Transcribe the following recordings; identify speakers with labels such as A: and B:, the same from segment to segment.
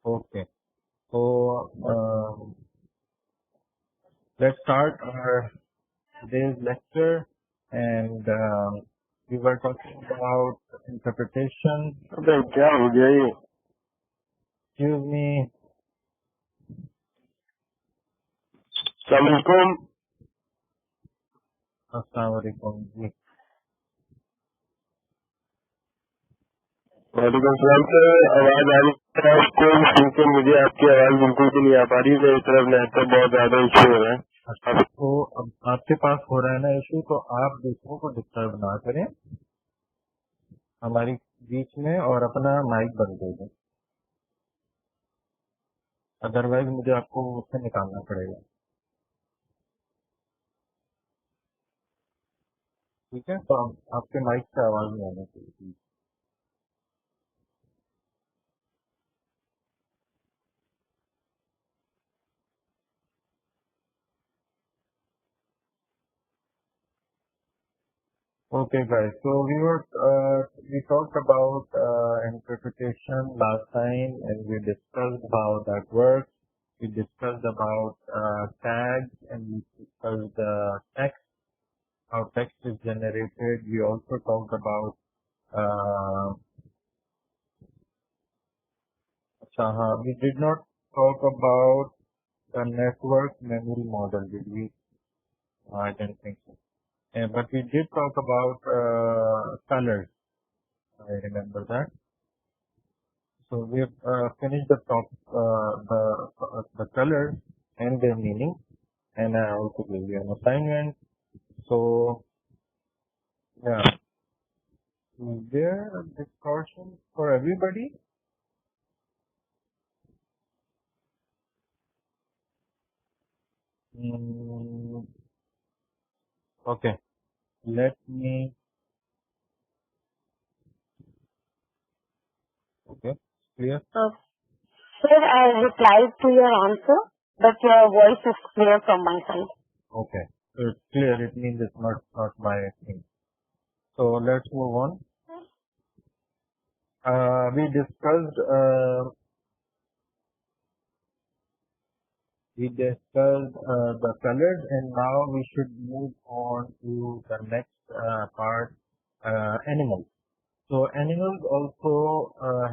A: Okay. So let's start our today's lecture, and we were talking about interpretation.
B: अबे क्या हो गया ये?
A: Excuse me.
B: सलामकुम।
A: अस्सलाम वालेकुम जी।
B: वालेकुम सलाम सर, आवाज आ रही है आपको? क्योंकि मुझे आपकी आवाज बिल्कुल भी नहीं आ पा रही। मेरी तरफ नेट बहुत ज्यादा इशू हो रहा है।
A: अच्छा, तो अब आपके पास हो रहा है ना इशू, तो आप दूसरों को डिस्टर्ब ना करें हमारी बीच में, और अपना माइक बंद कर दें, अदरवाइज मुझे आपको उससे निकालना पड़ेगा। ठीक है, तो आपके माइक से आवाज नहीं आनी चाहिए। Okay, guys. So we talked about interpretation last time, and we discussed how that works. We discussed about tags, and we discussed text, how text is generated. We also talked about we did not talk about the network memory model, did we? I don't think so. But we did talk about colors. I remember that. So we have finished the colors and their meaning, and I also gave you an assignment. So yeah, is there a discussion for everybody? Okay, let me. Okay, clear.
C: Sir, I replied to your answer, but your voice is clear from my side.
A: Okay, so it's clear. It means it's not my thing. So let's move on. We discussed the colors, and now we should move on to the next part, animals. So animals also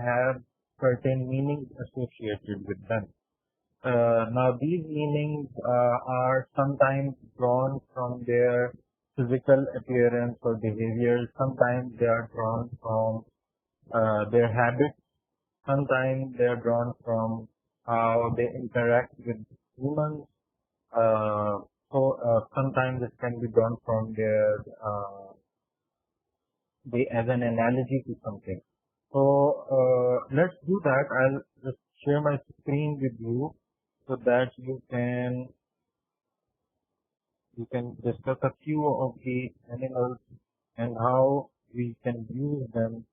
A: have certain meanings associated with them. Now these meanings are sometimes drawn from their physical appearance or behavior. Sometimes they are drawn from their habits. Sometimes they are drawn from how they interact with humans. Sometimes it can be drawn from as an analogy to something. So let's do that. I'll just share my screen with you so that you can discuss a few of the animals and how we can use them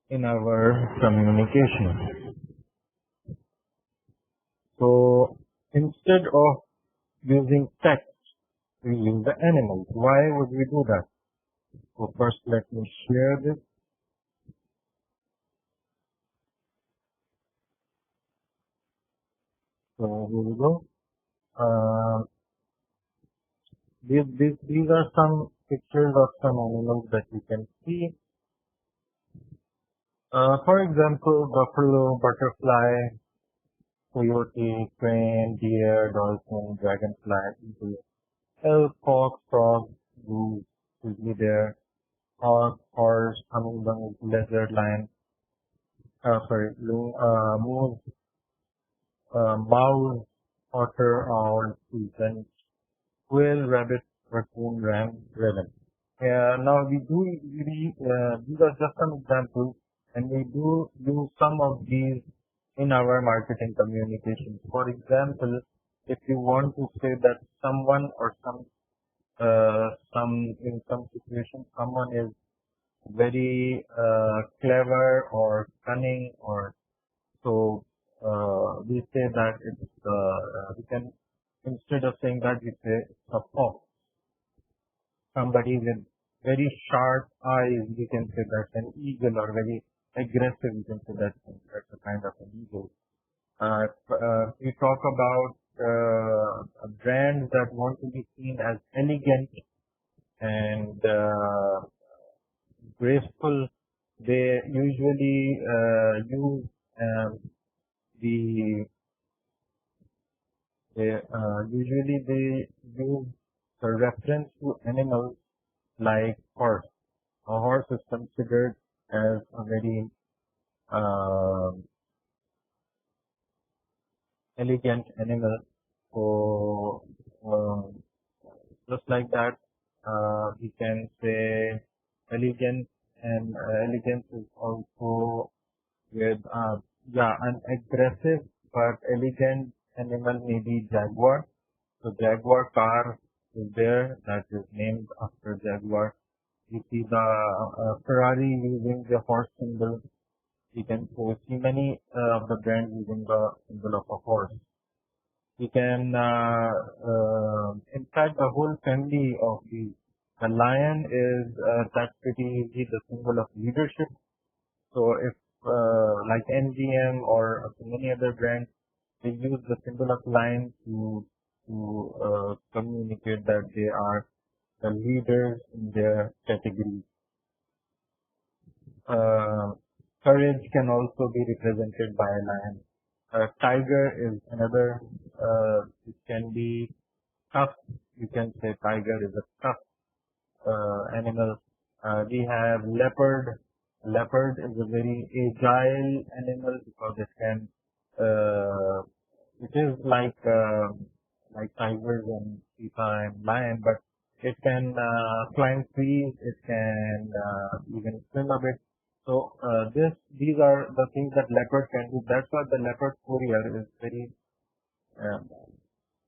A: in our communication. So instead of using text, we use the animals. Why would we do that? So first let me share this. So here we go. These are some pictures of some animals that you can see. For example, buffalo, butterfly, coyote, crane, deer, dolphin, dragonfly, eagle, elk, fox, frog, goose, grizzly bear, hawk, horse, hummingbird, lizard, lion, moose, mouse, otter, owl, pigeon, quail, rabbit, raccoon, ram, raven. Now these are just some examples, and we do use some of these in our marketing communications. For example, if you want to say that someone or in some situation someone is very clever or cunning, or so we say that we can, instead of saying that, we say it's a fox. Somebody with very sharp eyes, we can say that's an eagle, or very aggressive, we can say that's a kind of an eagle. We talk about brands that want to be seen as elegant and graceful. They usually use the they use the reference to animals like horse. A horse is considered as a very uh, elegant animal. So just like that, we can say elegance, and elegance is also with an aggressive but elegant animal may be jaguar. So jaguar car is there that is named after jaguar. You see the Ferrari using the horse symbol. You can see many of the brands using the symbol of a horse. We can, in fact, the whole family of the lion is that's pretty easy, the symbol of leadership. So if like NGM or many other brands, they use the symbol of lion to communicate that they are the leaders in their category. Courage can also be represented by a lion. Tiger is another. It can be tough. You can say tiger is a tough animal. We have leopard. Leopard is a very agile animal because it can. It is like tigers and cheetah and lion, but it can climb trees. It can even swim a bit. So these are the things that leopard can do. That's why the leopard courier is very um,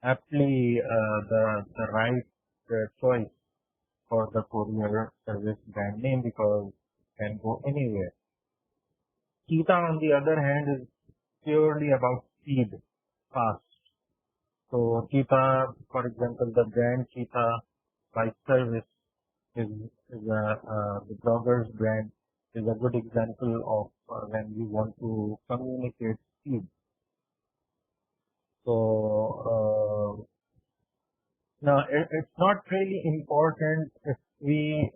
A: aptly the right choice for the courier service brand name because it can go anywhere. Cheetah, on the other hand, is purely about speed, fast. So cheetah, for example, the brand Cheetah by service is the blogger's brand is a good example of when we want to communicate speed. So now it's not really important if we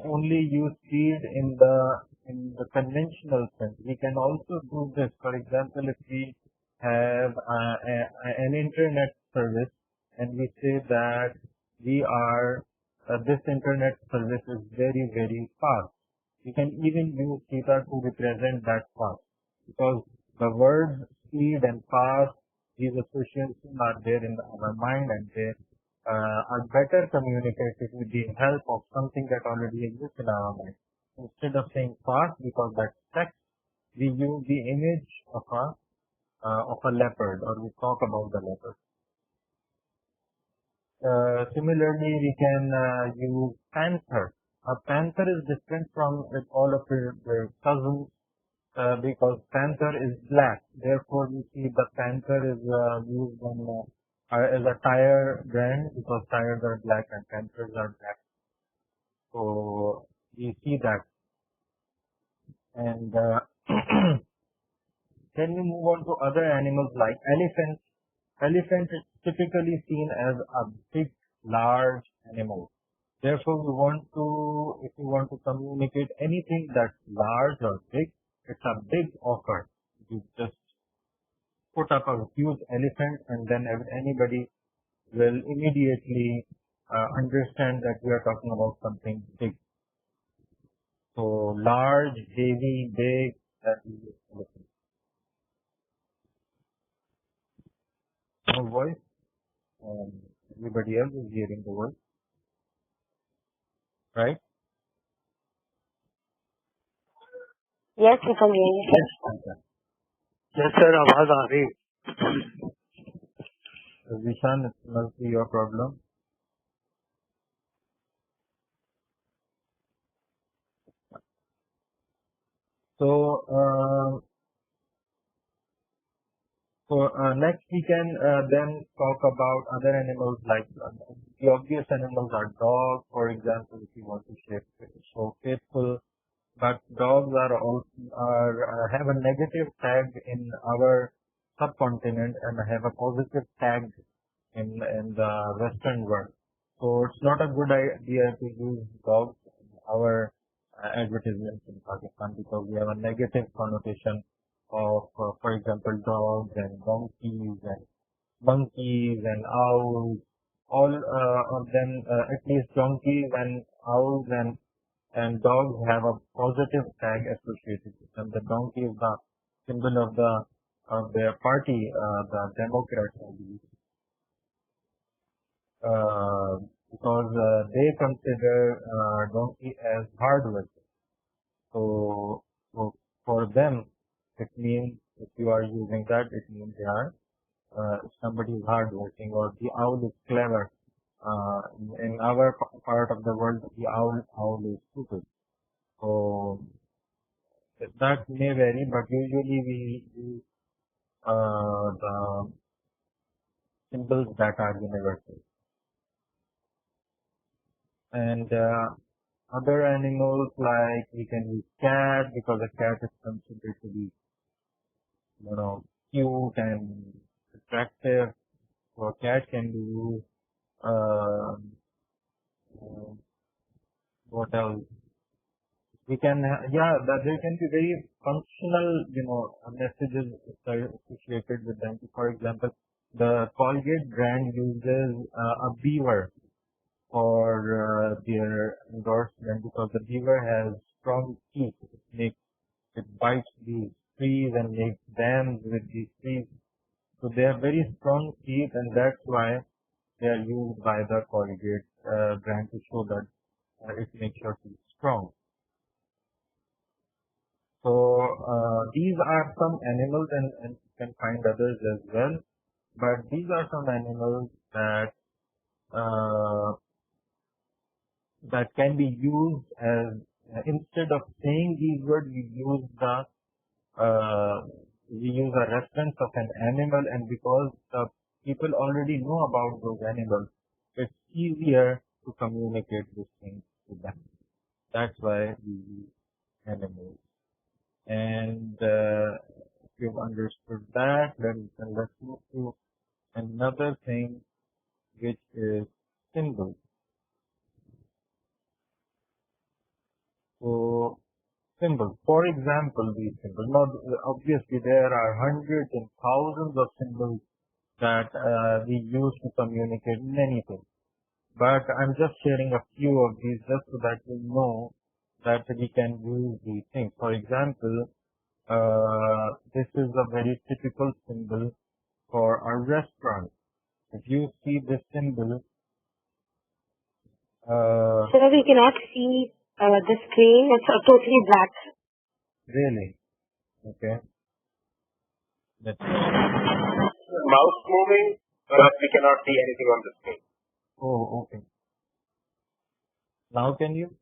A: only use speed in the conventional sense. We can also do this. For example, if we have an internet service and we say that we are this internet service is very very fast. We can even use theta to represent that fast because the words speed and fast, these associations are there in our mind and they are better communicated with the help of something that already exists in our mind. Instead of saying fast because that's text, we use the image of a leopard or we talk about the leopard. Similarly, we can use panther. A panther is different from all of the cousins because panther is black. Therefore, we see the panther is used as a tire brand because tires are black and panthers are black. So we see that. And then we move on to other animals like elephants. Elephant is typically seen as a big, large animal. Therefore, if we want to communicate anything that's large or big, it's a big offer. You just put up a huge elephant and then anybody will immediately understand that we are talking about something big. So large, heavy, big, that is elephant. No voice. Everybody else is hearing the voice, right?
C: Yes, we can hear you.
A: Okay.
B: Yes sir आवाज आ रही
A: Vishan, it must be your problem. So, next we can then talk about other animals like the obvious animals are dogs, for example, if you want to show faithful. but dogs have a negative tag in our subcontinent and have a positive tag in the Western world. So it's not a good idea to use dogs in our advertisements in Pakistan because we have a negative connotation of, for example, dogs and donkeys and monkeys and owls. All of them, at least donkeys and owls and dogs have a positive tag associated with them. The donkey is the symbol of their party, the Democrats, I believe, because they consider donkey as hard work. So for them, it means if you are using that, it means they are somebody is hardworking or the owl is clever. In our part of the world, the owl is stupid. So that may vary, but usually we use the symbols that are universal. And other animals like we can use cat because a cat is considered to be, cute and attractive. So cat can be used. What else? We can, that there can be very functional, messages associated with them. For example, the Colgate brand uses a beaver for their endorsement because the beaver has strong teeth. It bites these trees and makes dams with these trees. So they have very strong teeth, and that's why they are used by the Colgate brand to show that it makes your teeth strong. So these are some animals, and you can find others as well. But these are some animals that that can be used as instead of saying these words, we use a reference of an animal, and because the people already know about those animals, it's easier to communicate these things to them. That's why we use animals. And if you've understood that, then let's move to another thing, which is symbols. So symbols, for example, these symbols. Now, obviously, there are hundreds and thousands of symbols that we use to communicate many things. But I'm just sharing a few of these just so that we know that we can use these things. For example, this is a very typical symbol for a restaurant. If you see this symbol,
C: Sir, we cannot see the screen. It's totally black.
A: really, okay. Let's
B: Mouse moving, but we cannot see anything on the screen.
A: Oh, okay. Now can you?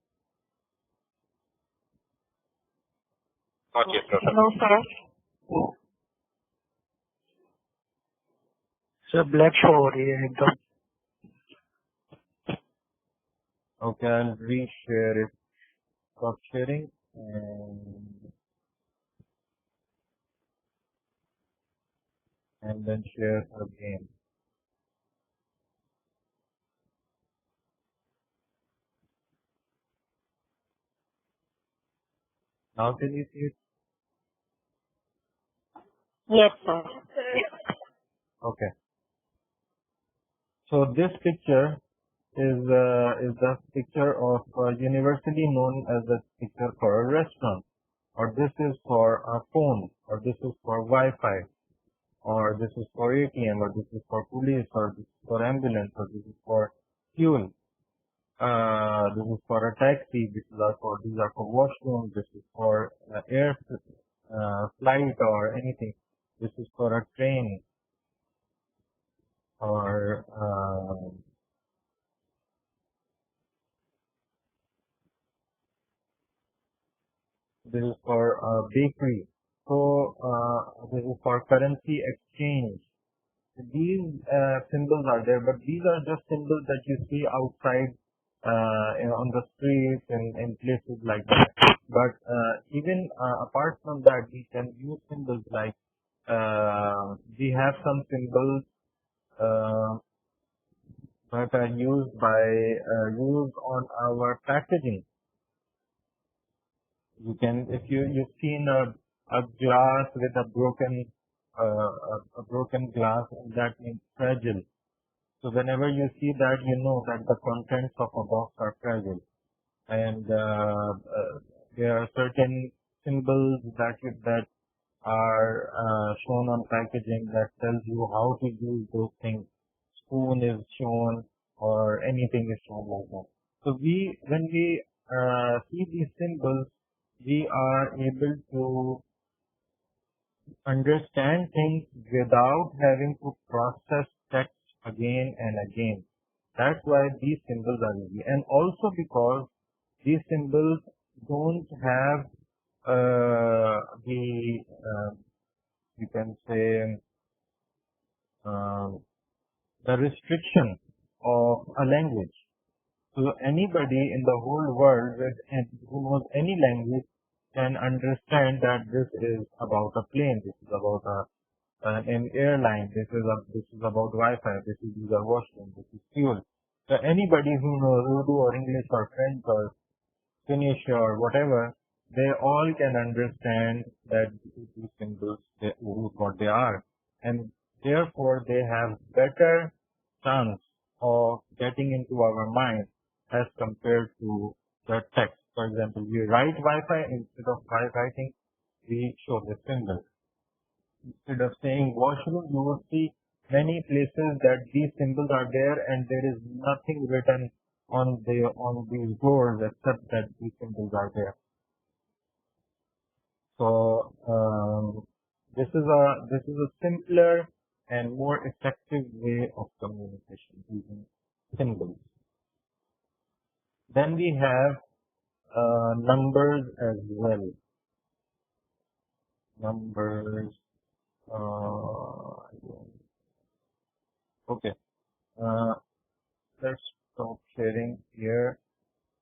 B: Not yet, sir.
C: No, sir.
D: Sir black show हो रही है एकदम.
A: Okay, I'll reshare it. Stop sharing and then share again. Now can you see it?
C: Yes, sir.
A: Okay. So this picture is the picture of universally known as the picture for a restaurant, or this is for a phone, or this is for Wi-Fi, or this is for ATM, or this is for police, or this is for ambulance, or this is for fuel. This is for a taxi. These are for washroom. This is for air flight or anything. This is for a train, or this is for a bakery. So this is for currency exchange. These symbols are there, but these are just symbols that you see outside on the streets and in places like that. But even apart from that, we can use symbols like we have some symbols uh, that are used on our packaging. You can, if you've seen a glass with a broken glass, that means fragile. So whenever you see that, you know that the contents of a box are fragile, and there are certain symbols that are shown on packaging that tells you how to use those things. Spoon is shown, or anything is shown like that. So when we see these symbols, we are able to understand things without having to process text again and again. That's why these symbols are easy. And also because these symbols don't have you can say, the restriction of a language. So anybody in the whole world who knows any language can understand that this is about a plane, this is about an airline, this is about Wi-Fi, these are washroom, this is fuel. So anybody who knows Urdu or English or French or Finnish or whatever, they all can understand that these symbols, what they are, and therefore they have better chance of getting into our mind as compared to the text. For example, we write Wi-Fi, instead of writing, we show the symbol. Instead of saying washroom, you will see many places that these symbols are there, and there is nothing written on these doors except that these symbols are there. So this is a simpler and more effective way of communication using symbols. Then we have numbers as well. Numbers. Okay. Let's stop sharing here.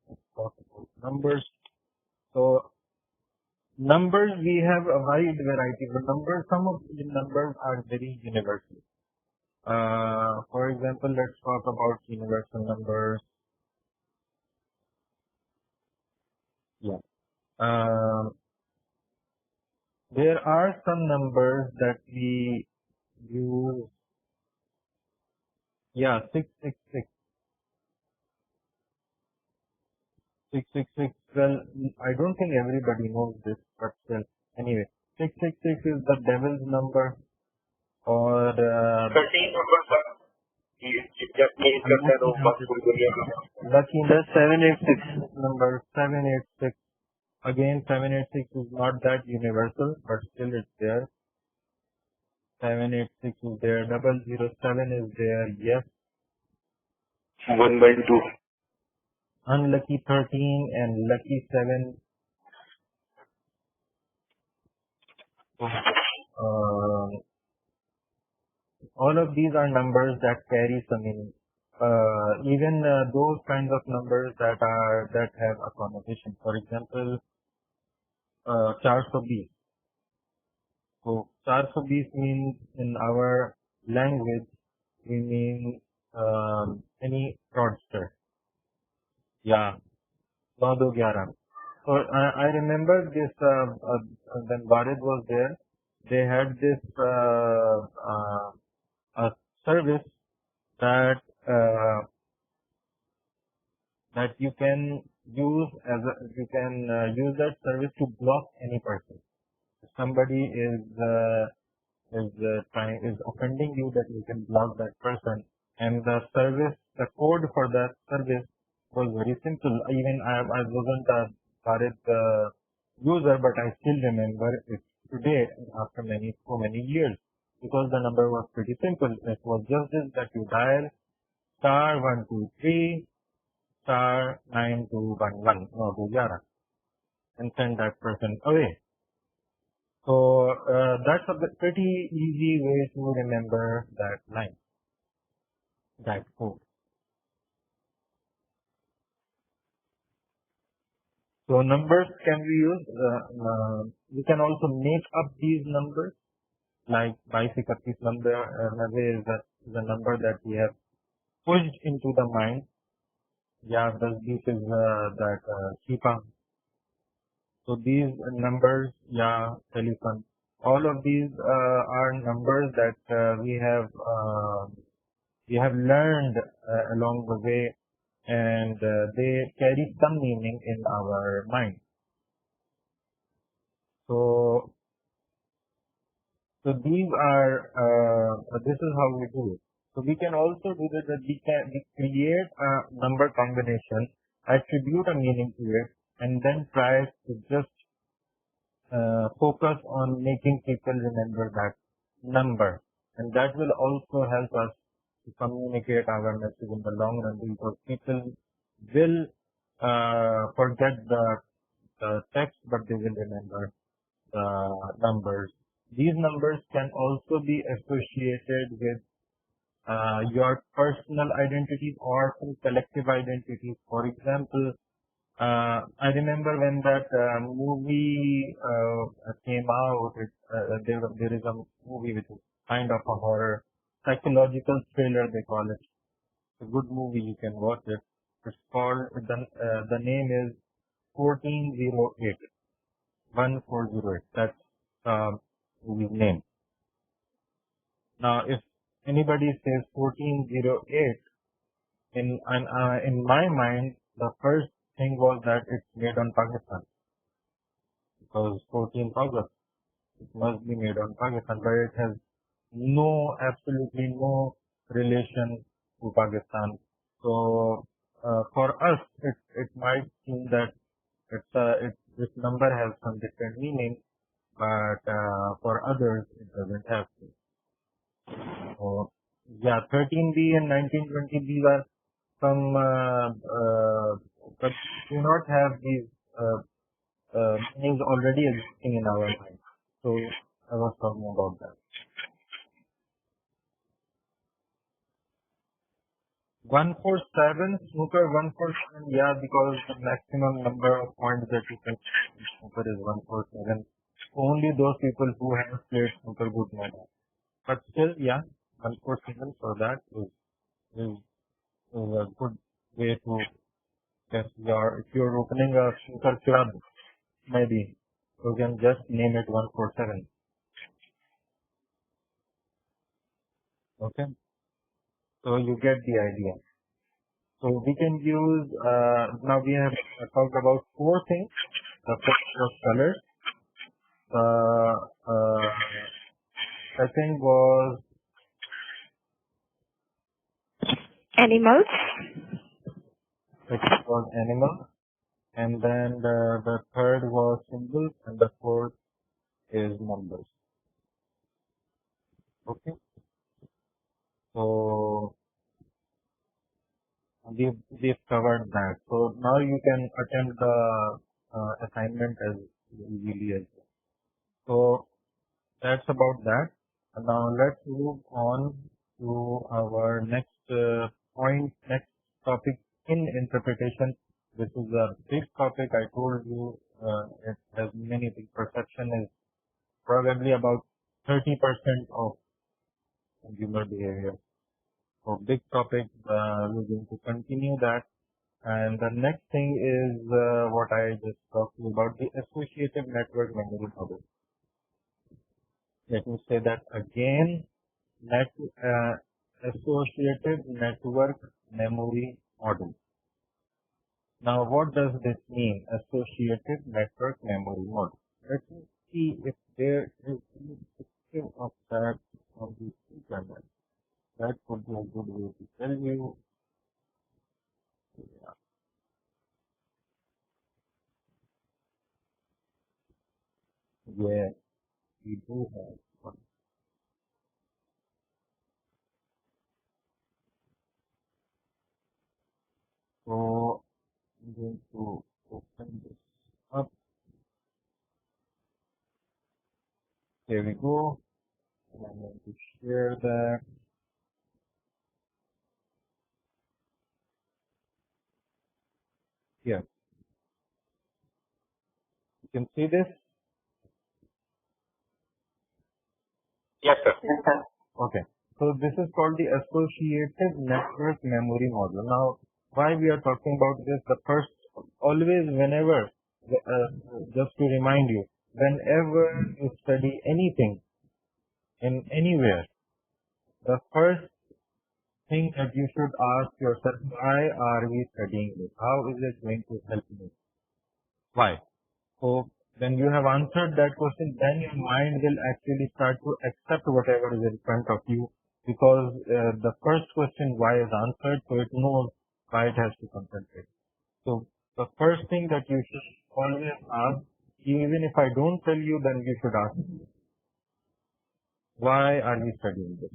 A: Let's talk about numbers. So numbers, we have a wide variety of numbers. Some of the numbers are very universal. For example, let's talk about universal numbers. Yeah. There are some numbers that we use. Yeah, 666. 666. Well, I don't think everybody knows this, but still. Anyway, 666 is the devil's number, or lucky number 786. Number 786. Again, 786 is not that universal, but still it's there. 786 is there. 007 is there. Yes.
B: 1 by 2.
A: Unlucky 13 and lucky 7. All of these are numbers that carry some meaning. Even those kinds of numbers that have a connotation. For example, 420. So 420 means, in our language, we mean any fraudster. Yeah, 911. So I remember this when Bharat was there. They had this a service that you can use use that service to block any person. If somebody is offending you, that you can block that person. And the code for that service was very simple. Even I wasn't a Bharat user, but I still remember it today after so many years, because the number was pretty simple. It was just this, that you dial *123 *9211 and send that person away. So that's a pretty easy way to remember that line, that code. So numbers can be used. We can also make up these numbers, like 22 number is the number that we have pushed into the mind. Yeah, this is that Shipa. So these numbers, yeah, telephone. All of these are numbers that we have learned along the way, and they carry some meaning in our mind. So these are this is how we do it. So we can also do that we create a number combination, attribute a meaning to it, and then try to just focus on making people remember that number, and that will also help us to communicate our message in the long run, because people will forget the text, but they will remember the numbers. These numbers can also be associated with your personal identities or some collective identities. For example, I remember when that movie came out. There is a movie which is kind of a horror, psychological thriller they call it. It's a good movie. You can watch it. It's called the name is 1408. 1408. That's movie's name. Now, if anybody says 1408, in my mind, the first thing was that it's made on Pakistan, because 14th August, it must be made on Pakistan, but it has absolutely no relation to Pakistan. So for us, it might seem that this number has some different meaning, but for others, it doesn't have to. So yeah, 13B and 1920, these are some, but do not have these meanings already existing in our mind. So I was talking about that. 147, snooker 147, yeah, because the maximum number of points that you can in snooker is 147. Only those people who have played snooker would know that. But still, yeah, 147 for that is a good way to test if you're opening a snooker club, maybe you can just name it 147. Okay, so you get the idea. So we can use, now we have talked about 4 things. The first was colors. The second was
C: Animals.
A: animal. And then the third was symbols, and the fourth is numbers. Okay. So we've covered that. So now you can attempt the assignment as easily as well. So that's about that. And now let's move on to our next next topic in interpretation. This is a big topic. I told you it has many big. Perception is probably about 30% of consumer behavior. So big topic. We're going to continue that. And the next thing is what I just talked to you about, the associative network memory model. Let me say that again. Associative network memory model. Now, what does this mean? Associative network memory model. Let me see if there is any picture of that on the internet. That would be a good way to tell you. Yeah. Yes, we do have one. So I'm going to open this up. There we go. And I'm going to share that. Here. can see this?
B: Yes, sir.
A: Okay. So this is called the Associative Network Memory Model. Now, why we are talking about this? The first, always, whenever, just to remind you, whenever you study anything in anywhere, the first thing that you should ask yourself, why are we studying this? How is it going to help me? Why? So when you have answered that question, then your mind will actually start to accept whatever is in front of you, because the first question why is answered, so it knows why it has to concentrate. So the first thing that you should always ask, even if I don't tell you, then you should ask, why are we studying this?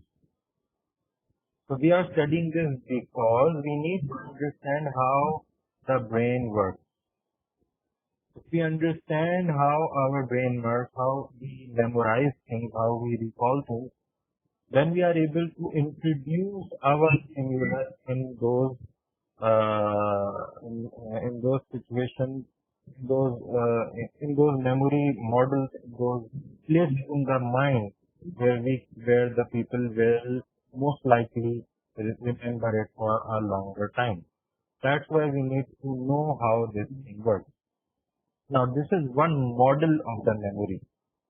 A: So we are studying this because we need to understand how the brain works. If we understand how our brain works, how we memorize things, how we recall things, then we are able to introduce our stimulus in those situations, in those memory models, in those places in the mind where the people will most likely remember it for a longer time. That's why we need to know how this thing works. Now, this is one model of the memory.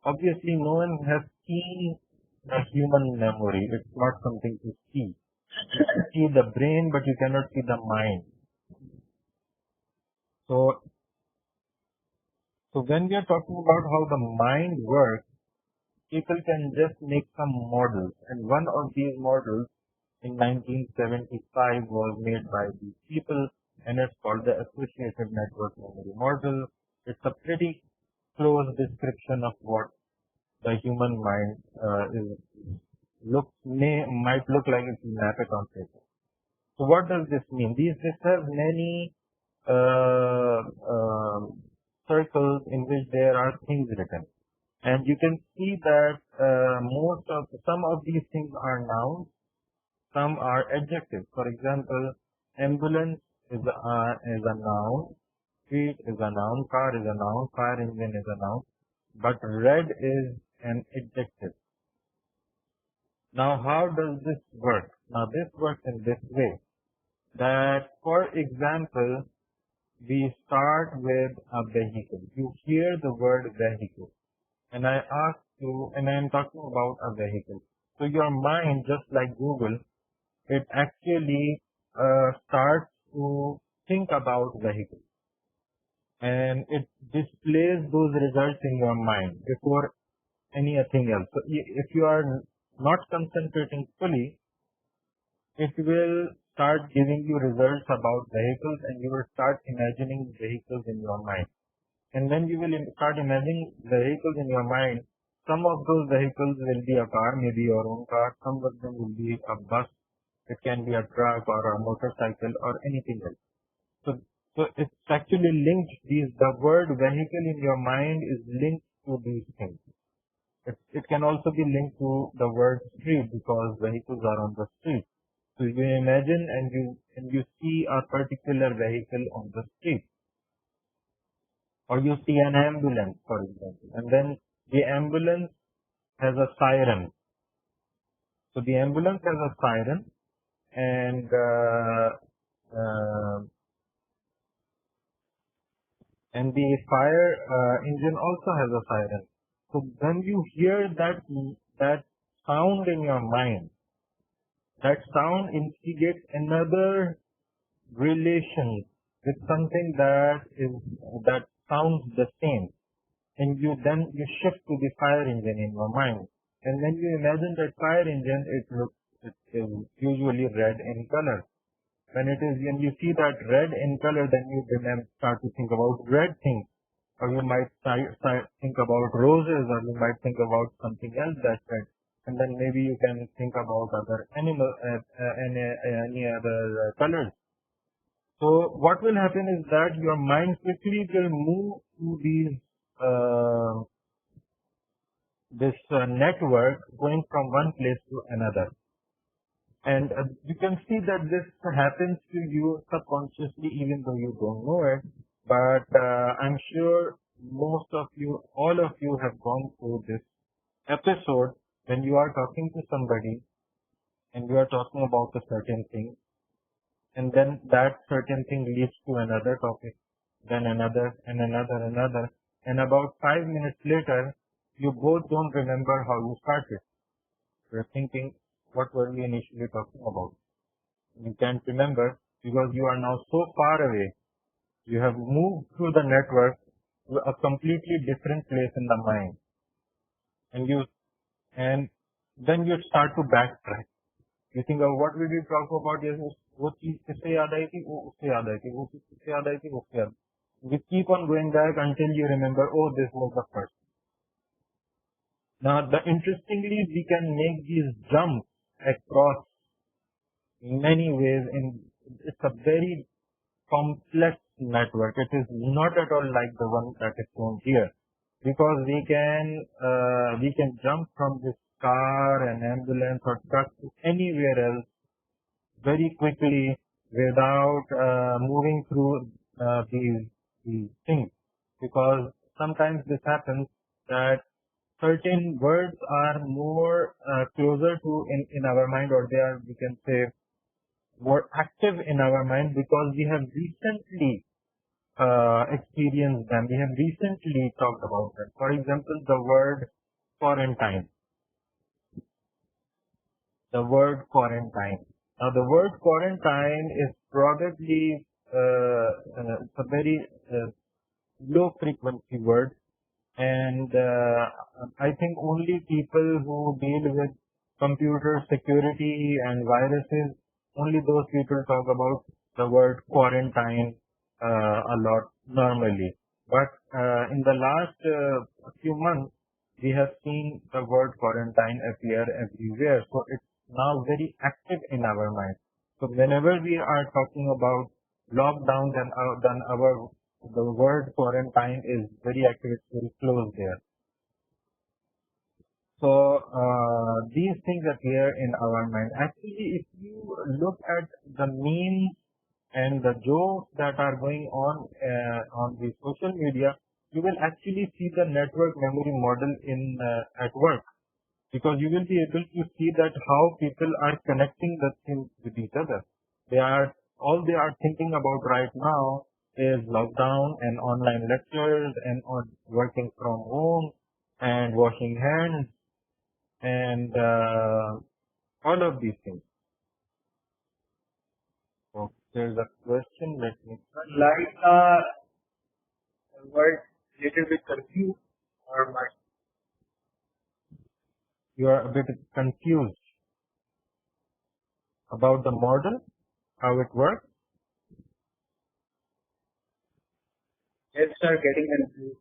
A: Obviously, no one has seen the human memory. It's not something to see. You can see the brain, but you cannot see the mind. So when we are talking about how the mind works, people can just make some models. And one of these models in 1975 was made by these people, and it's called the Associative Network Memory Model. It's a pretty close description of what the human mind might look like if you map it on paper. So what does this mean? This has many circles in which there are things written, and you can see that some of these things are nouns, some are adjectives. For example, ambulance is a noun, street is a noun, car is a noun, fire engine is a noun, but red is an adjective. Now, how does this work? Now, this works in this way, that, for example, we start with a vehicle. You hear the word vehicle, and I ask you, and I am talking about a vehicle. So your mind, just like Google, it actually starts to think about vehicles, and it displays those results in your mind before anything else. So if you are not concentrating fully, it will start giving you results about vehicles, and you will start imagining vehicles in your mind. And when you will start imagining vehicles in your mind, some of those vehicles will be a car, maybe your own car, some of them will be a bus, it can be a truck or a motorcycle or anything else. So it's actually linked, the word vehicle in your mind is linked to these things. It can also be linked to the word street, because vehicles are on the street. So you imagine and you see a particular vehicle on the street, or you see an ambulance, for example, and then the ambulance has a siren. So the ambulance has a siren, and the fire engine also has a siren. So when you hear that sound in your mind, that sound instigates another relation with something that sounds the same, and you shift to the fire engine in your mind. And when you imagine that fire engine, it is usually red in color. When you see that red in color, then you start to think about red things, or you might think about roses, or you might think about something else that's red, and then maybe you can think about other animal, any other colors. So what will happen is that your mind quickly will move to this network, going from one place to another. And you can see that this happens to you subconsciously, even though you don't know it. But I'm sure most of you, all of you have gone through this episode when you are talking to somebody and you are talking about a certain thing, and then that certain thing leads to another topic, then another, and another, and about 5 minutes later, you both don't remember how you started. You're thinking, what were we initially talking about? You can't remember because you are now so far away. You have moved through the network to a completely different place in the mind. And then you start to backtrack. You think of what we did talk about, yes, वो चीज किससे याद आई थी, वो उससे याद आई थी, वो चीज किससे याद आई थी, वो उससे याद. We keep on going back until you remember, oh, this was the first. Now, interestingly, we can make these jumps across many ways, and it's a very complex network. It is not at all like the one that is shown here, because we can jump from this car and ambulance or truck to anywhere else very quickly without moving through these things, because sometimes this happens that certain words are more closer to in our mind, or they are, we can say, more active in our mind because we have recently experienced them. We have recently talked about them. For example, the word quarantine. The word quarantine. Now, the word quarantine is probably a very low frequency word, and I think only people who deal with computer security and viruses, only those people talk about the word quarantine a lot normally. But in the last few months, we have seen the word quarantine appear everywhere. So it's now very active in our mind. So whenever we are talking about lockdown, then the word quarantine is very active. It's very close there. So these things appear in our mind. Actually, if you look at the memes and the jokes that are going on the social media, you will actually see the network memory model at work, because you will be able to see that how people are connecting the things with each other. All they are thinking about right now is lockdown and online lectures and on working from home and washing hands and all of these things. So there's a question. Let me like word little bit confused, or you are a bit confused about the model, how it works. Yes, sir, getting confused.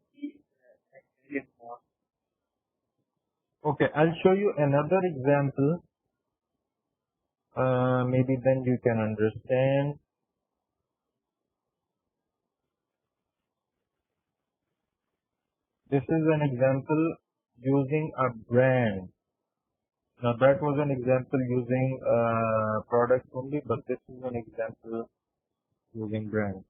A: Okay, I'll show you another example. Maybe then you can understand. This is an example using a brand. Now that was an example using products only, but this is an example using brand.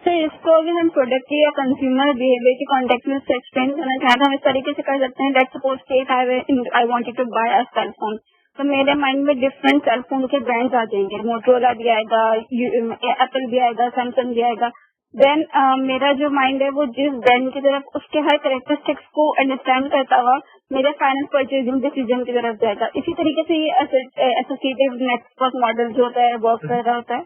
C: Sir इसको अगर हम product या consumer behaviour के context में explain करना चाहते हैं, हम इस तरीके से कर सकते हैं. Let's suppose take I wanted to buy a cell phone, तो मेरे माइंड में डिफरेंट सेल फोन के ब्रांड्स आ जाएंगे. मोटरोला भी आएगा, एप्पल भी आएगा, सैमसंग भी आएगा. देन मेरा जो माइंड है वो जिस ब्रांड की तरफ उसके हर कैरेक्टरिस्टिक्स को अंडरस्टैंड करता हुआ मेरे फाइनल परचेजिंग डिसीजन की तरफ जाएगा. इसी तरीके से ये एसोसिएटिव नेटवर्क मॉडल जो होता है वर्क कर रहा होता है.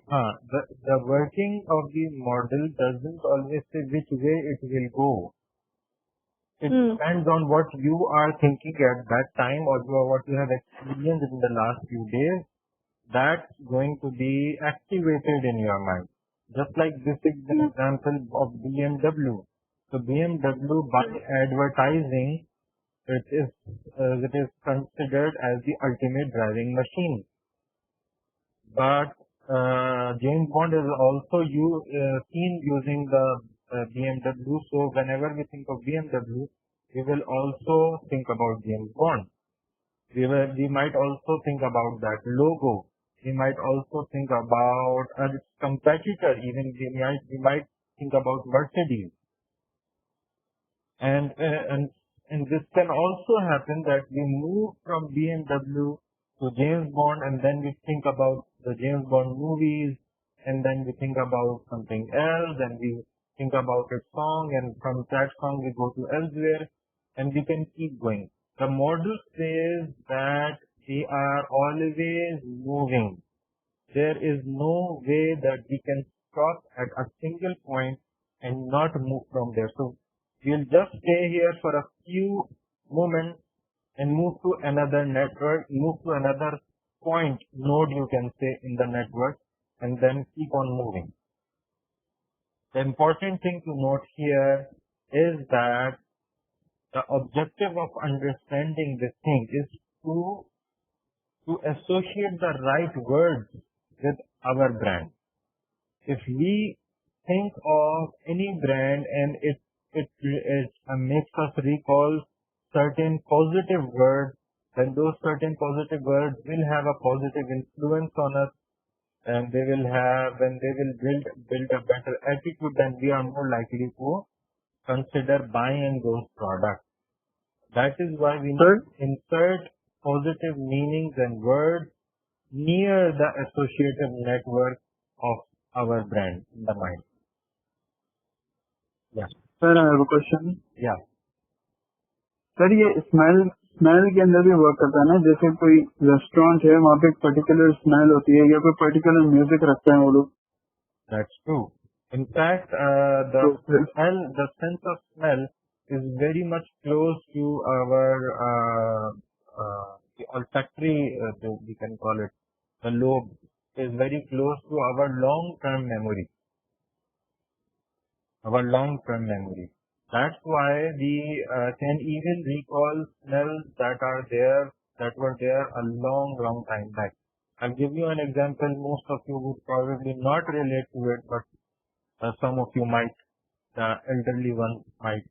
A: The working of the model doesn't always say which way it will go. It depends on what you are thinking at that time, or what you have experienced in the last few days. That's going to be activated in your mind. Just like this is an example of BMW. So BMW, by advertising, it is considered as the ultimate driving machine. But James Bond is also seen using the BMW. So whenever we think of BMW, we will also think about James Bond. We might also think about that logo. We might also think about its competitor. Even we might think about Mercedes. And this can also happen that we move from BMW to James Bond, and then we think about the James Bond movies, and then we think about something else, and we think about a song, and from that song we go to elsewhere, and we can keep going. The model says that we are always moving. There is no way that we can stop at a single point and not move from there. So we'll just stay here for a few moments and move to another network, move to another node you can say in the network, and then keep on moving. The important thing to note here is that the objective of understanding this thing is to associate the right words with our brand. If we think of any brand and it makes us recall certain positive words, then those certain positive words will have a positive influence on us, and they will build a better attitude, then we are more likely to consider buying those products. That is why we need to insert positive meanings and words near the associative network of our brand in the mind. Yeah.
E: Sir, I have a question.
A: Yeah.
E: Sir ये smell के अंदर भी work करता है ना, जैसे कोई restaurant है वहाँ पे एक पर्टिकुलर स्मेल होती है या कोई पर्टिकुलर म्यूजिक रखते हैं वो लोग.
A: That's true. In fact, the sense of smell is very much close to our the olfactory, we can call it, the lobe is very close to our long-term memory. That's why we can even recall smells that were there a long time back. I'll give you an example. Most of you would probably not relate to it, but some of you might. The elderly ones might.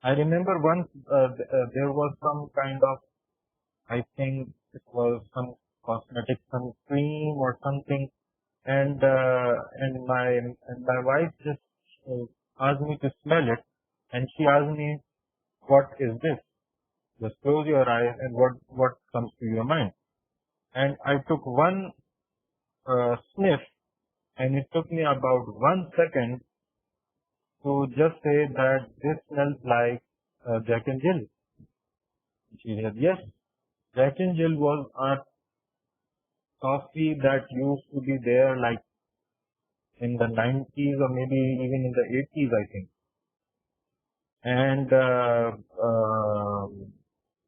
A: I remember once there was some kind of, I think it was some cosmetic, some cream or something, and my wife just asked me to smell it, and she asked me, "What is this?" Just close your eyes and what comes to your mind. And I took one sniff, and it took me about 1 second to just say that this smells like Jack and Jill. She said, yes, Jack and Jill was a coffee that used to be there like in the 90s or maybe even in the 80s, I think.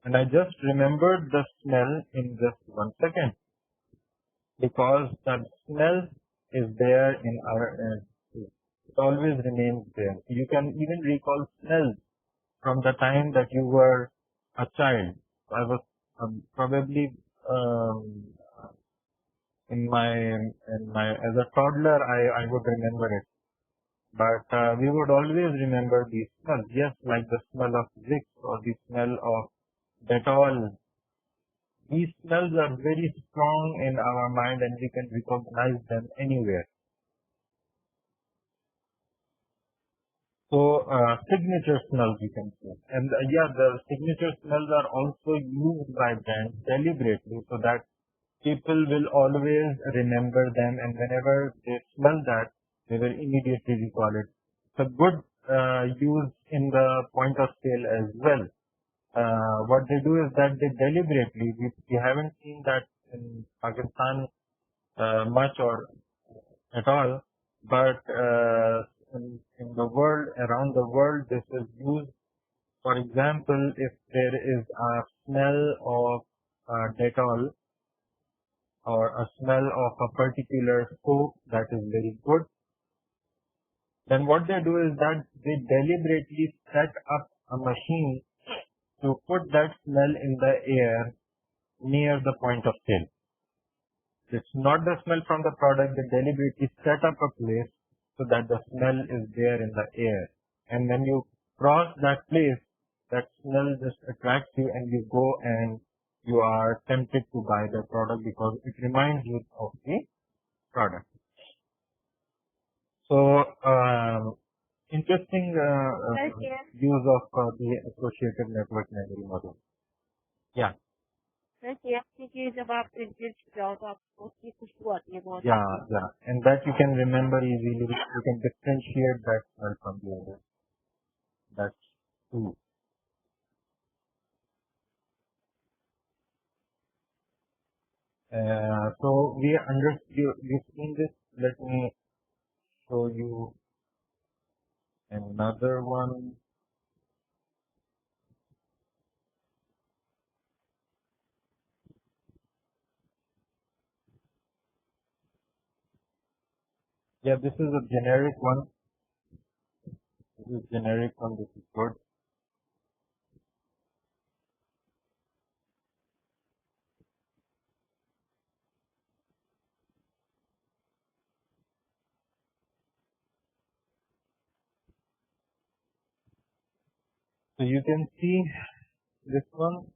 A: And I just remembered the smell in just 1 second, because that smell is there in our, it always remains there. You can even recall smells from the time that you were a child. I was probably as a toddler, I would remember it. But we would always remember these smells. Yes, like the smell of Vicks or the smell of Dettol. These smells are very strong in our mind and we can recognize them anywhere. So, signature smells you can say. And the signature smells are also used by brands deliberately so that people will always remember them, and whenever they smell that, they will immediately recall it. It's a good use in the point of sale as well. What they do is that they deliberately, we haven't seen that in Pakistan much or at all, but in the world, around the world, this is used. For example, if there is a smell of Dettol or a smell of a particular soap that is very good, then what they do is that they deliberately set up a machine to put that smell in the air near the point of sale. It's not the smell from the product. They deliberately set up a place so that the smell is there in the air. And when you cross that place, that smell just attracts you and you go and you are tempted to buy the product because it reminds you of the product. So, interesting use of the associative network memory model. Yeah. Yeah, and that you can remember easily. You can differentiate that smell from the other. That's true. So you've seen this. Let me show you another one. Yeah, this is a generic one. This is generic one. This is good. So you can see this one.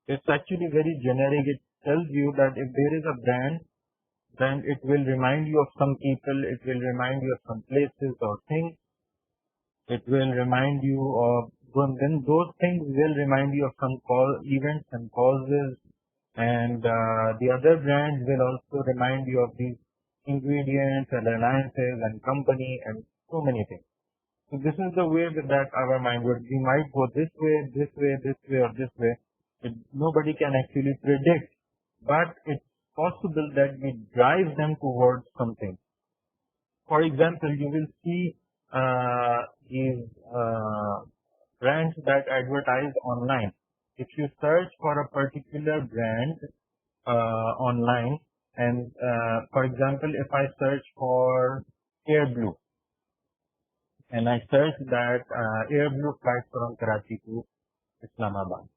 A: It's actually very generic. It tells you that if there is a brand, then it will remind you of some people. It will remind you of some places or things. It will remind you of, then those things will remind you of some events and causes, and the other brands will also remind you of these ingredients and alliances and company and so many things. So this is the way that our mind works. We might go this way, this way, this way, or this way. Nobody can actually predict, but it's possible that we drive them towards something. For example, you will see these brands that advertise online. If you search for a particular brand online, and for example, if I search for Air Blue, and I search that Air Blue flight from Karachi to Islamabad.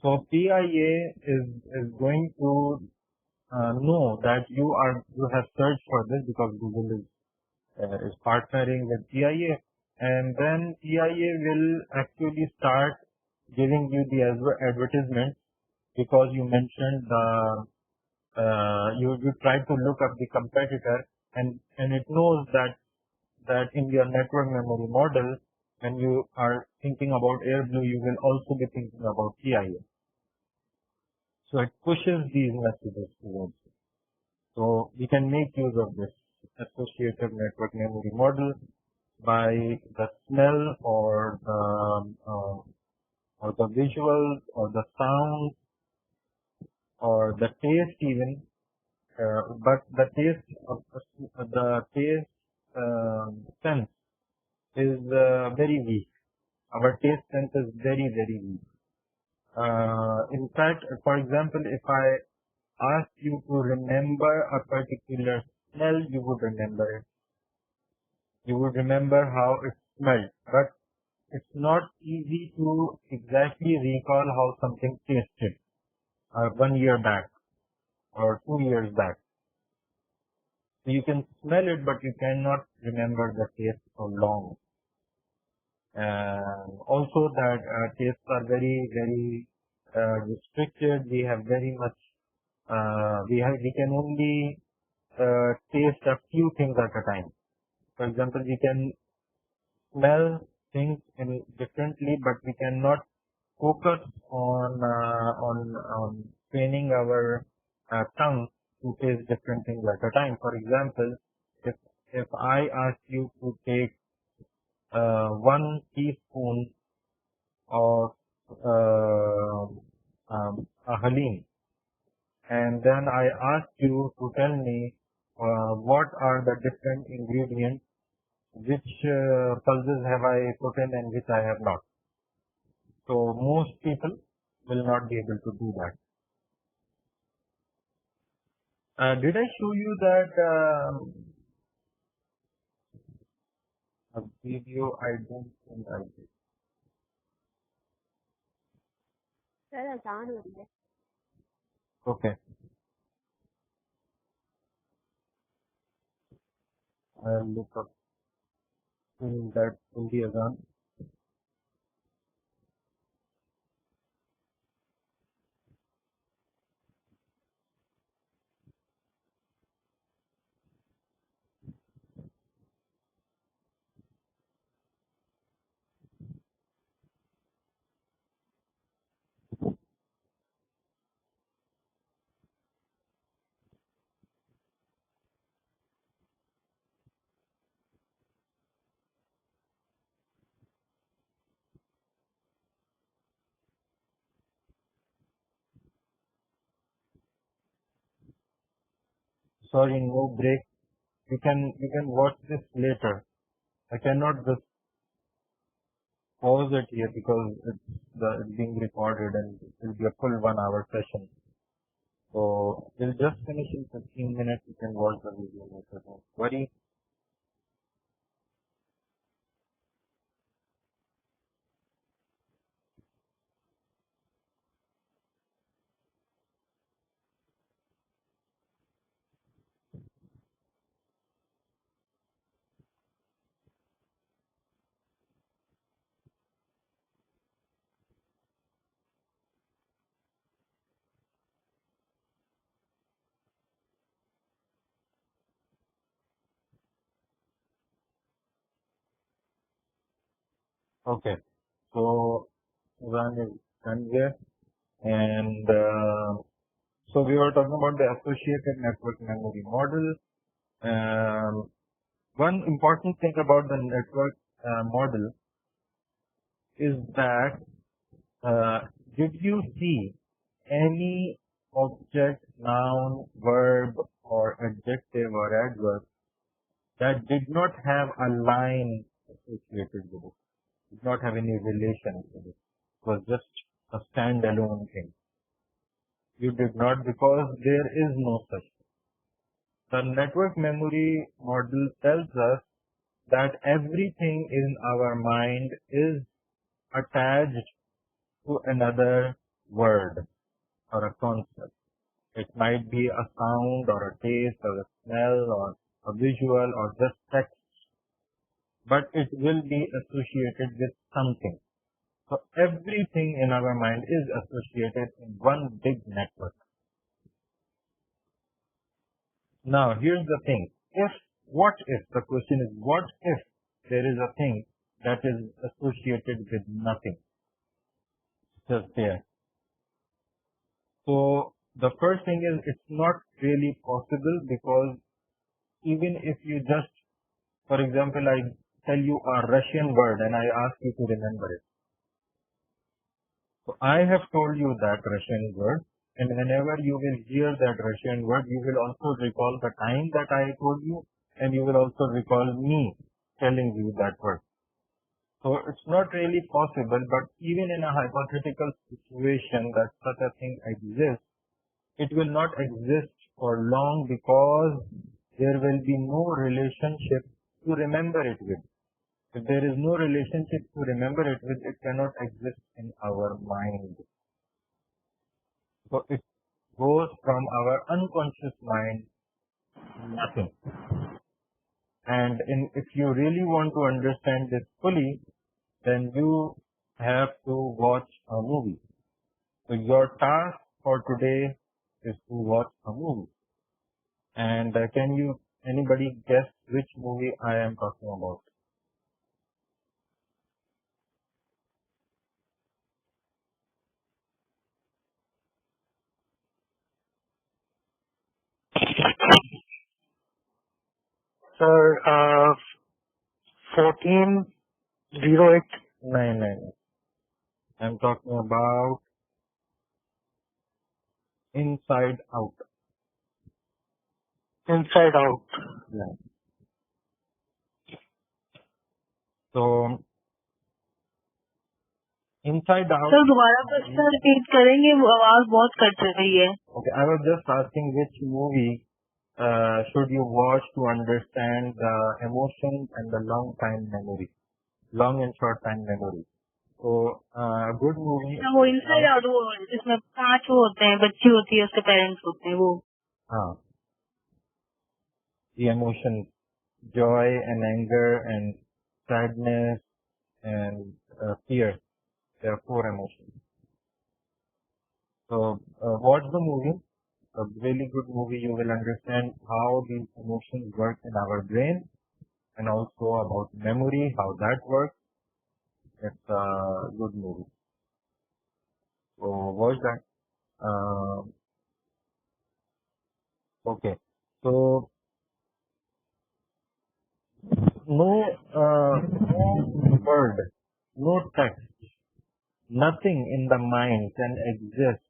A: So PIA is going to know that you have searched for this because Google is partnering with PIA, and then PIA will actually start giving you the advertisement because you mentioned you try to look up the competitor, and it knows that in your network memory model, when you are thinking about Air Blue, you will also be thinking about PIA. So it pushes these messages towards you. So we can make use of this associative network memory model by the smell or the visuals or the sound or the taste even, but the taste sense is very weak. Our taste sense is very, very weak. In fact, for example, if I ask you to remember a particular smell, you would remember it. You would remember how it smelled, but it's not easy to exactly recall how something tasted 1 year back or 2 years back. So you can smell it, but you cannot remember the taste for long. Also, that tastes are very, very restricted. We have very much. We can only taste a few things at a time. For example, we can smell things differently, but we cannot focus on training our tongue to taste different things at a time. For example, if I ask you to take 1 teaspoon of a halim, and then I ask you to tell me what are the different ingredients, which pulses have I put in and which I have not. So most people will not be able to do that. Did I show you that a video? I don't think I did. Okay. I'll look up in that Hindi Azan. Sorry, no break. You can watch this later. I cannot just pause it here because it's being recorded and it will be a full 1 hour session. So we'll just finish in 15 minutes. You can watch the video later. Don't worry. Okay. So Azan is done here. And so we were talking about the associated network memory model. One important thing about the network model is that did you see any object, noun, verb, or adjective or adverb that did not have a line associated with it, did not have any relation with it? It was just a standalone thing. You did not, because there is no such thing. The network memory model tells us that everything in our mind is attached to another word or a concept. It might be a sound or a taste or a smell or a visual or just text, but it will be associated with something. So everything in our mind is associated in one big network. Now here's the thing. The question is, what if there is a thing that is associated with nothing? Just there. So the first thing is, it's not really possible, because even if you just, for example, I tell you a Russian word and I ask you to remember it. So I have told you that Russian word, and whenever you will hear that Russian word, you will also recall the time that I told you, and you will also recall me telling you that word. So it's not really possible, but even in a hypothetical situation that such a thing exists, it will not exist for long, because there will be no relationship to remember it with. If there is no relationship to remember it with, it cannot exist in our mind. So it goes from our unconscious mind to nothing. And if you really want to understand this fully, then you have to watch a movie. So your task for today is to watch a movie. And can anybody guess which movie I am talking about?
D: Sir, 1408.
A: No. I'm talking about Inside Out.
D: Inside Out.
A: Yeah. So Inside Out.
F: Sir दोबारा question repeat करेंगे, वो आवाज बहुत cut रही है.
A: Okay, I was just asking which movie should you watch to understand the emotions and the long and short time memory. So a good movie.
F: वो inside out, वो जिसमें 5 वो होते हैं, बच्ची होती है, उसके पेरेंट्स होते हैं, वो.
A: हाँ, the emotions joy and anger and sadness and fear. There are four emotions. So watch the movie. A really good movie. You will understand how these emotions work in our brain and also about memory, how that works. It's a good movie. So watch that. Okay. So no word, no text, nothing in the mind can exist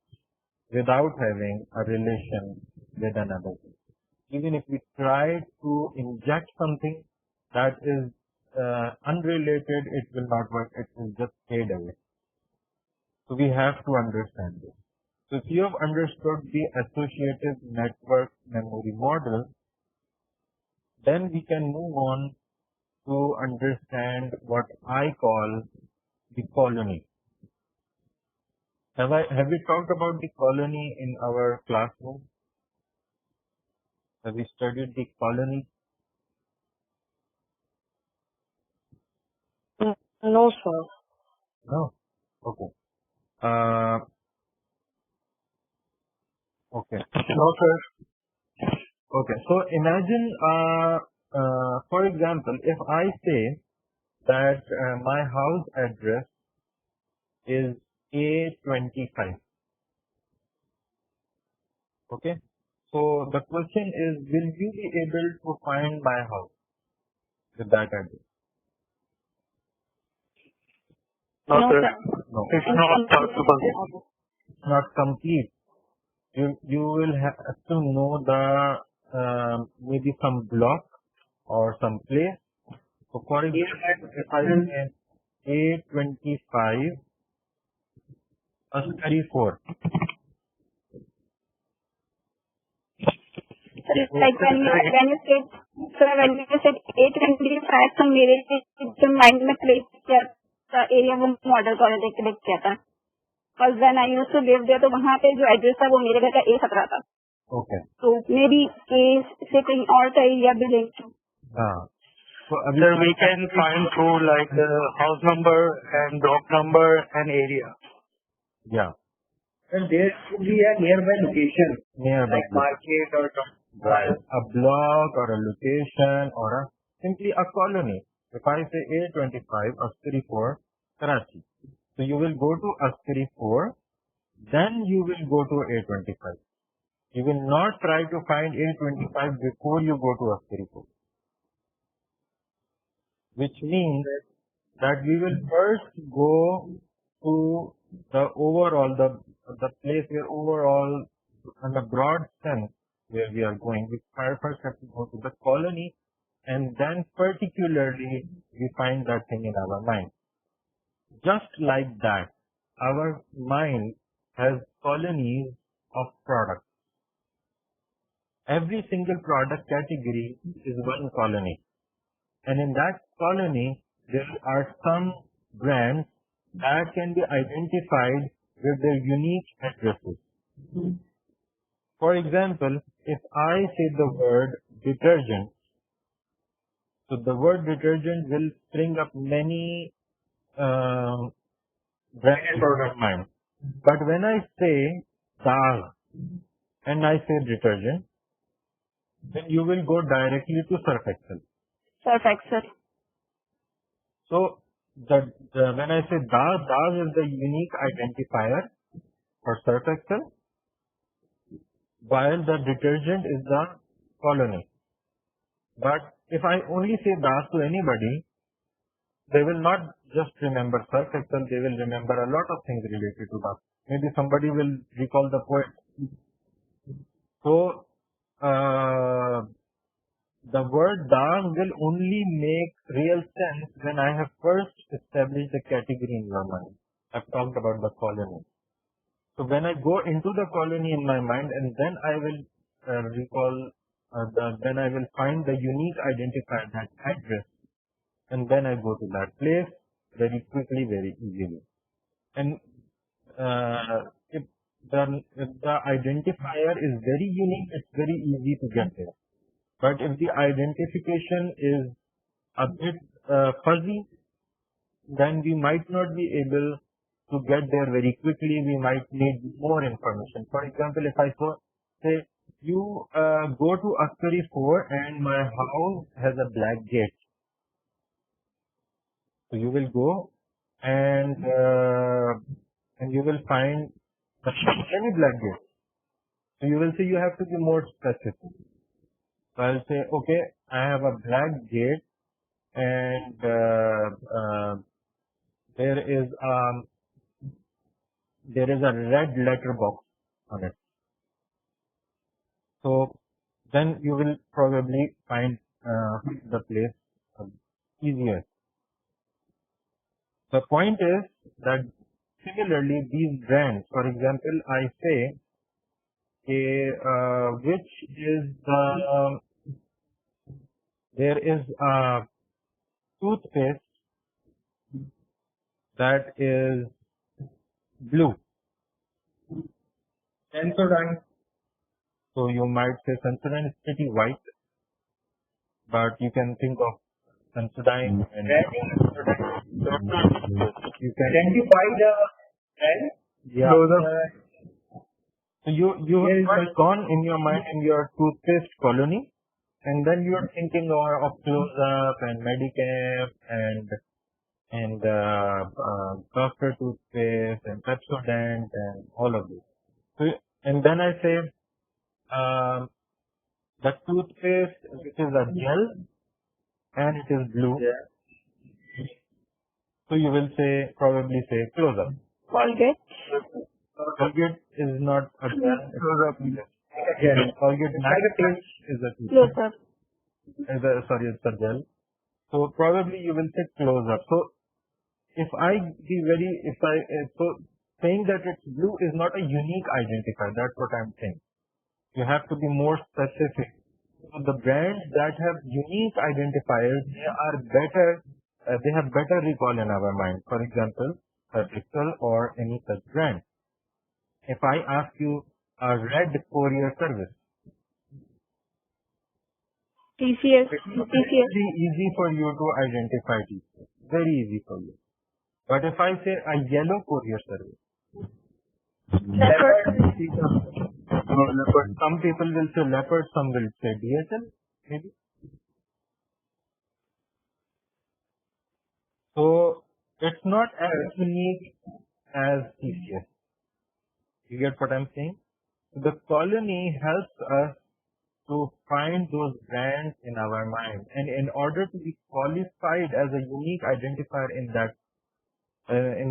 A: without having a relation with another thing. Even if we try to inject something that is unrelated, it will not work. It will just fade away. So we have to understand this. So if you have understood the associative network memory model, then we can move on to understand what I call the colony. Have we talked about the colony in our classroom? Have we studied the colony?
F: No, sir.
A: No. Okay. Okay.
D: No, sir.
A: Okay. So imagine, for example, if I say that my house address is A25. Okay. So the question is, will you be able to find my house with that address?
D: No,
C: No,
D: sir.
C: sir.
A: No.
D: It's not possible.
A: It's not complete. You will have to know the maybe some block or some place. So for example, if I say A25 34.
C: So it's like when you said, so when you said 825, so मेरे जो mind में click किया था area वो model को click किया था. Because when I used to live there, तो वहाँ पे जो address था वो मेरे घर का A17 था.
A: Okay.
C: So maybe A से कहीं और का area भी link to.
A: हाँ. So
D: Sir, we can find through like the house number and block number and area.
A: yeah,
E: And there should be a nearby location,
A: nearby
E: like market or
A: right. A block or a location or simply a colony. If I say A25 Askari 4 Karachi, so you will go to Askari 4, then you will go to A25. You will not try to find A25 before you go to Askari 4. Which means that we will first go to the overall, the place where overall, in a broad sense, where we are going. We first have to go to the colony, and then particularly we find that thing in our mind. Just like that, our mind has colonies of products. Every single product category is one colony. And in that colony, there are some brands that can be identified with their unique addresses. For example, if I say the word detergent, so the word detergent will bring up many brands in our mind. But when I say dal and I say detergent, then you will go directly to Surf Excel.
C: Surf Excel.
A: So when I say DAS is the unique identifier for Surf Excel, while the detergent is the colony. But if I only say DAS to anybody, they will not just remember Surf Excel, they will remember a lot of things related to DAS. Maybe somebody will recall the poet. So the word DAS will only make real sense when I have first established the category in your mind. I've talked about the colony. So when I go into the colony in my mind, and then I will then I will find the unique identifier, that address, and then I go to that place very quickly, very easily. And if the identifier is very unique, it's very easy to get there. But if the identification is a bit fuzzy, then we might not be able to get there very quickly. We might need more information. For example, if I say you go to Askari 4 and my house has a black gate. So you will go and you will find any black gate. So you will say you have to be more specific. So I'll say, okay, I have a black gate and there is a red letter box on it. So then you will probably find the place easier. The point is that similarly these brands, for example, I say which is there is a toothpaste that is blue. Sensodyne. So you might say Sensodyne is pretty white, but you can think of Sensodyne and you can
B: identify the brand.
A: Yeah. So you have gone in your mind in your toothpaste colony, and then you are thinking of Close-Up and Medicap and Doctor toothpaste and Pepsodent and all of this. So, and then I say the toothpaste which is a gel and it is blue.
B: Yeah.
A: So you will probably say Close-Up.
C: Colgate.
A: Colgate is not a gel. Close-Up is a gel. Colgate is a toothpaste.
C: Close-Up.
A: It's a gel. So probably you will say Close-Up. So if saying that it's blue is not a unique identifier. That's what I'm saying. You have to be more specific. So the brands that have unique identifiers, they have better recall in our mind. For example, Pixel or any such brand. If I ask you a red courier service,
C: TCS.
A: it's very easy for you to identify TCS. Very easy for you. But if I say a yellow courier service,
C: Leopard.
A: Some people will say Leopard, some will say DHL, maybe. So it's not as unique as TCS. You get what I'm saying? The colony helps us to find those brands in our mind, and in order to be qualified as a unique identifier in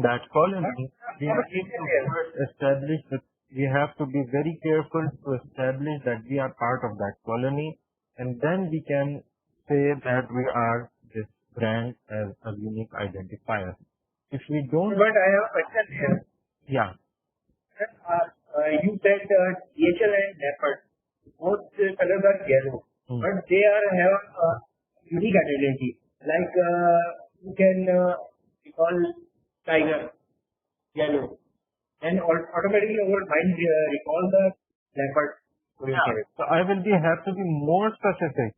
A: that colony, we need to first establish that we have to be very careful to establish that we are part of that colony, and then we can say that we are this brand as a unique identifier. If we don't,
B: But I have a question here.
A: yeah,
B: You said DHL and Leopard. Both colors are yellow, but they have a unique identity. Like you can recall tiger, yellow, and automatically our mind recall the leopard.
A: So I will have to be more specific.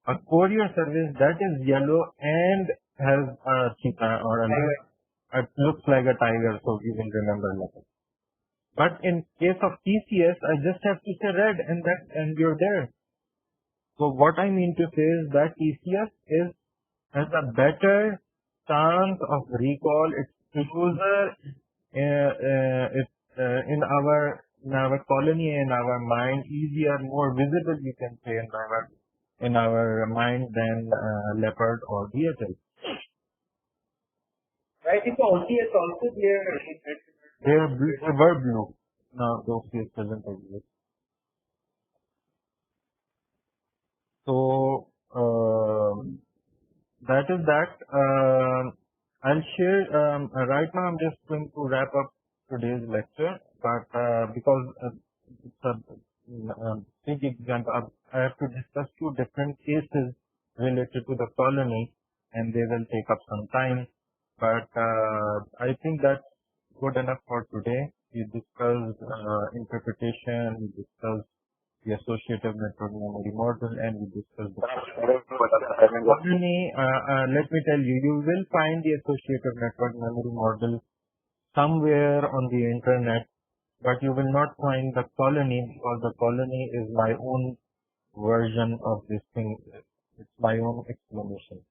A: A courier service that is yellow and has a cheetah or it looks like a tiger, so you will remember leopard. But in case of TCS, I just have to say red and you're there. So what I mean to say is that TCS has a better chance of recall. It's closer in our colony, in our mind, easier, more visible, you can say, in our mind than Leopard or DHL.
B: I think OCS also
A: They were blue. Now the OCS doesn't exist. So that is that. I'll share right now. I'm just going to wrap up today's lecture, but because it's a big example, I have to discuss two different cases related to the colony, and they will take up some time. But I think that's good enough for today. We discussed interpretation, we discussed the associative network memory model, and we discussed the colony. Let me tell you, you will find the associative network memory model somewhere on the internet, but you will not find the colony, because the colony is my own version of this thing. It's my own explanation.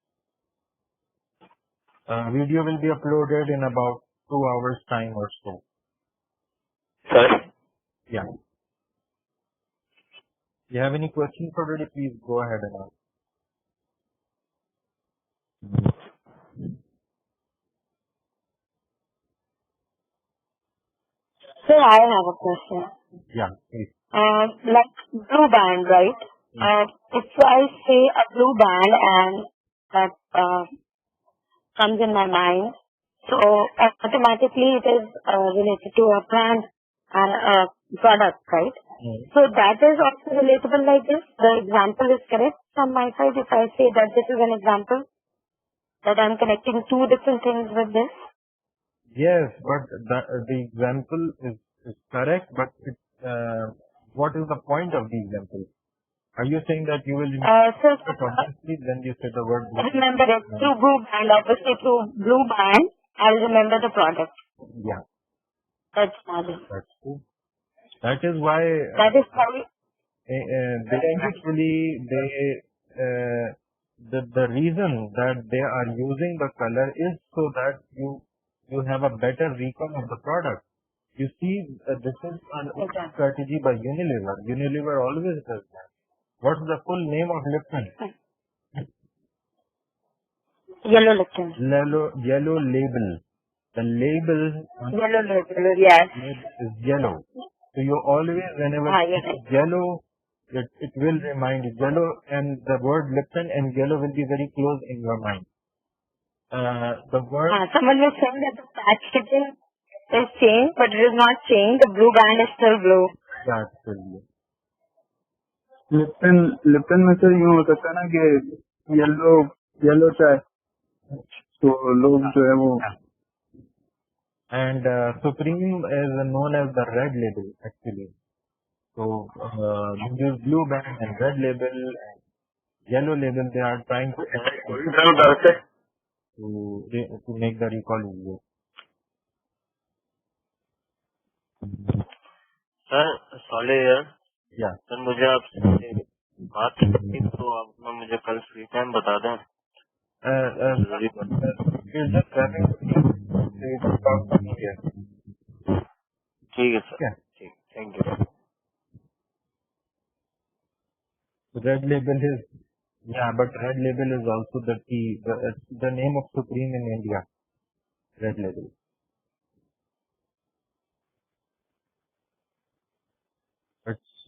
A: Video will be uploaded in about 2 hours time or so.
G: Sir?
A: Yeah. You have any questions already? Please go ahead and ask.
F: Sir, I have a question.
A: Yeah, please.
F: Like blue band, right? And if I say a blue band and that comes in my mind, so automatically it is related to a brand and a product, right? So that is also relatable like this. The example is correct from my side if I say that this is an example, that I'm connecting two different things with this.
A: Yes, but the example is correct, but what is the point of the example? Are you saying that you will
F: So
A: obviously then you said the word blue?
F: remember it through blue band, obviously through blue band, I'll remember the product.
A: Yeah,
F: That's magic.
A: that's true. That is why
F: That is how
A: the reason that they are using the color is so that you have a better recall of the product. You see, this is an strategy by Unilever. Unilever always does that. What's the full name of Lipton?
F: yellow Lipton.
A: Yellow label. The label on
F: Yellow label, yes.
A: is yellow. So you always, whenever it's yellow, it will remind you. Yellow and the word Lipton and yellow will be very close in your mind. The word.
F: Someone was saying that the packaging is changed, but it is not changed. The blue band is still blue.
A: Yeah, it's still blue.
E: Lipton में sir यूँ हो सकता है ना कि yellow चाय तो लोग जो है वो
A: And Supreme is known as the red label actually. So use blue band and red label and yellow label. They are trying to make the recall easier.
G: Sir सॉले यार
A: Yeah.
G: सर मुझे आपसे बात करनी तो आप मुझे कल फ्री टाइम बता दें.
A: We're just having to talk to me here.
G: ठीक है सर.
A: Yeah.
G: ठीक, thank you.
A: Red label is, yeah, but red label is also the key, the name of Supreme in India. Red label.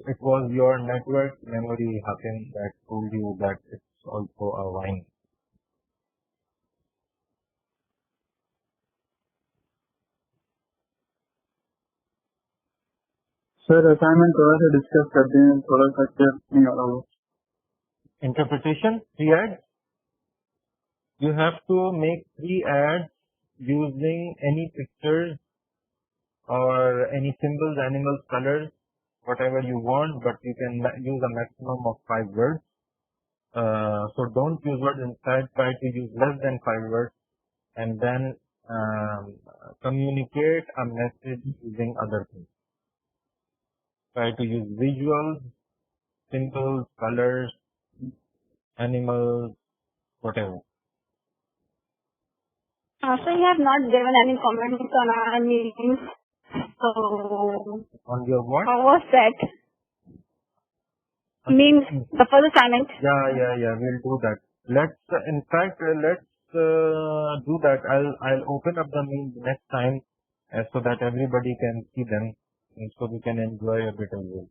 A: It was your network memory, Hakim, that told you that it's also a wine.
E: Sir assignment थोड़ा सा discuss करते हैं थोड़ा सा clear नहीं हो रहा वो
A: Interpretation, 3 ads. You have to make 3 ads using any pictures or any symbols, animals, colors, whatever you want, but you can use a maximum of 5 words. So don't use words inside, try to use less than 5 words, and then communicate a message using other things. Try to use visuals, symbols, colors, animals, whatever.
C: So you have not given any comments on our meetings. So
A: On your what?
C: how was that? Means the first assignment.
A: Yeah. We'll do that. Let's do that. I'll open up the means next time so that everybody can see them and so we can enjoy a bit as well.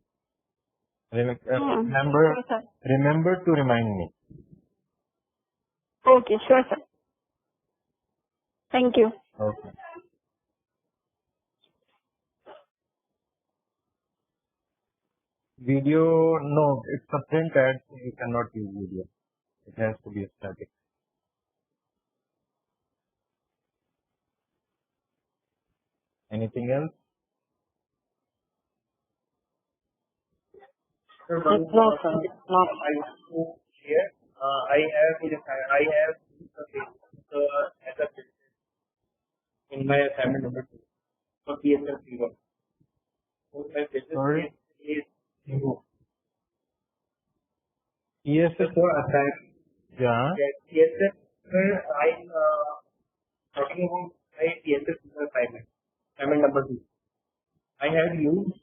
A: Remember to remind me.
C: Okay, sure, sir. Thank you.
A: Okay. Video, no, it's a print ad, so you cannot use video. It has to be static. Anything else?
B: Sir, one
F: No, sir,
B: thing
F: not.
B: I want to share. I have used the as a in my assignment number 2 for PSL C1. So my business
A: Sorry?
B: is zero.
A: ESS?
B: So assignment.
A: Yeah.
B: PSL, sir, I'm talking about my PSL assignment number 2. I have used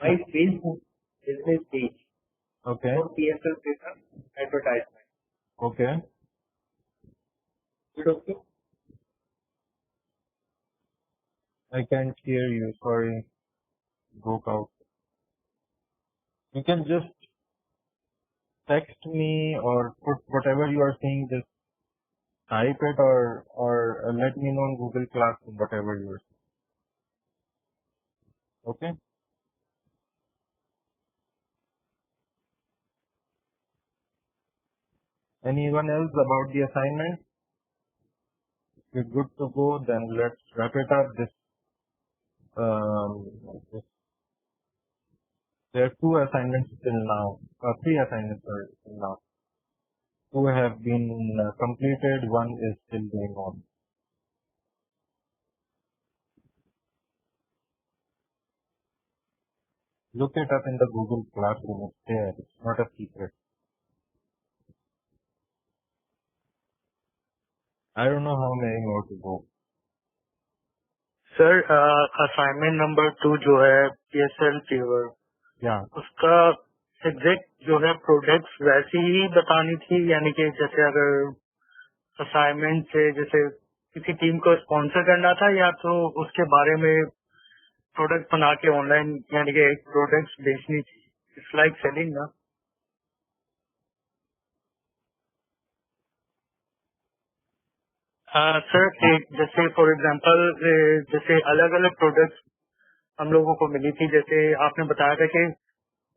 B: my Facebook business page
A: Okay.
B: for PSL paper advertisement.
A: Okay.
B: Is it okay?
A: I can't hear you. Sorry. Broke out. You can just text me or put whatever you are saying, just type it or let me know on Google Classroom, whatever you are saying. Okay? Anyone else about the assignment? If you're good to go, then let's wrap it up. This there are 2 assignments till now, 3 assignments till now. 2 have been completed, 1 is still going on. Look it up in the Google Classroom. It's there. It's not a secret. I don't know how many more to go.
D: Sir assignment number 2 जो है PSL fever,
A: Yeah.
D: उसका exact जो है products वैसी ही बतानी थी, यानी कि जैसे अगर असाइनमेंट से जैसे किसी टीम को स्पॉन्सर करना था, या तो उसके बारे में प्रोडक्ट बना के ऑनलाइन यानी कि एक प्रोडक्ट्स बेचनी थी. इट्स लाइक सेलिंग ना. सर जैसे फॉर एग्जांपल जैसे अलग अलग प्रोडक्ट्स हम लोगों को मिली थी, जैसे आपने बताया था कि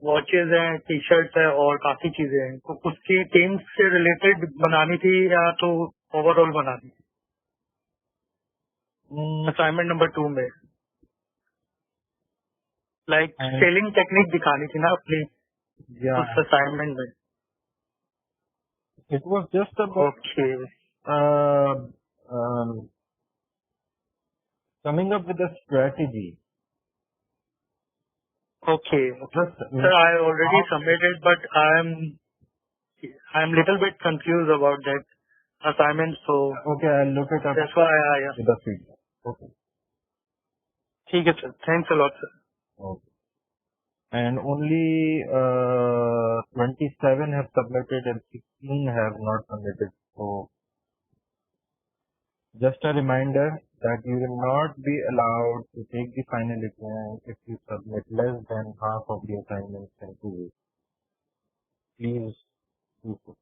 D: वॉचेज हैं, टी शर्ट्स है और काफी चीजें हैं, तो उसकी टीम्स से रिलेटेड बनानी थी या तो ओवरऑल बनानी थी असाइनमेंट नंबर 2 में. लाइक सेलिंग टेक्निक दिखानी थी ना अपनी
A: Yeah.
D: उस असाइनमेंट में.
A: It was just about
D: okay.
A: coming up with a strategy.
D: Okay.
A: Just
D: Sir, I already submitted, but I'm little bit confused about that assignment, so
A: okay, I'll look it up
D: that's why
A: with the feedback. Okay.
D: ठीक है sir. Thanks a lot, sir.
A: Okay. And only 27 have submitted and 16 have not submitted. So just a reminder that you will not be allowed to take the final exam if you submit less than half of the assignments in 2 weeks. Please do so.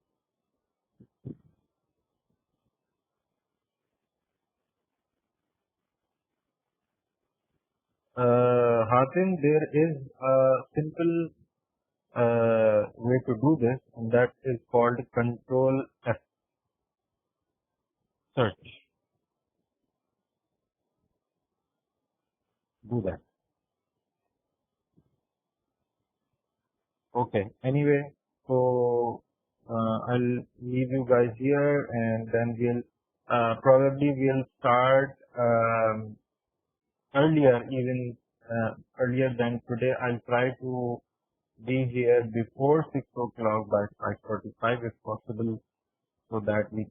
A: Hatim, there is a simple way to do this, and that is called Control F search. Do that. Okay. Anyway, so I'll leave you guys here, and then we'll probably start earlier than today. I'll try to be here before 6 o'clock by 5:45 if possible, so that we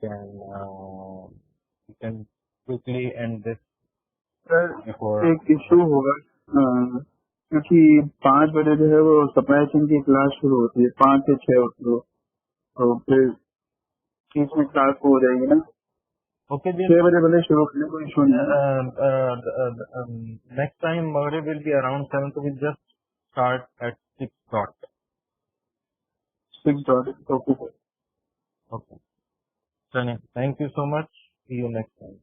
A: can quickly end this
E: sir
A: before.
E: एक issue होगा क्योंकि 5 बजे जो है वो supply chain की class शुरू होती है 5 से 6 होती है, तो फिर बीच में क्लास हो जाएगी ना.
A: Okay, then
E: 6 बजे भले शुरू करने कोई इशू नहीं है.
A: next time Maghrib will be around 7, so we'll just start at 6 dot.
E: 6 dot. Okay.
A: Okay. Thank you so much. See you next time.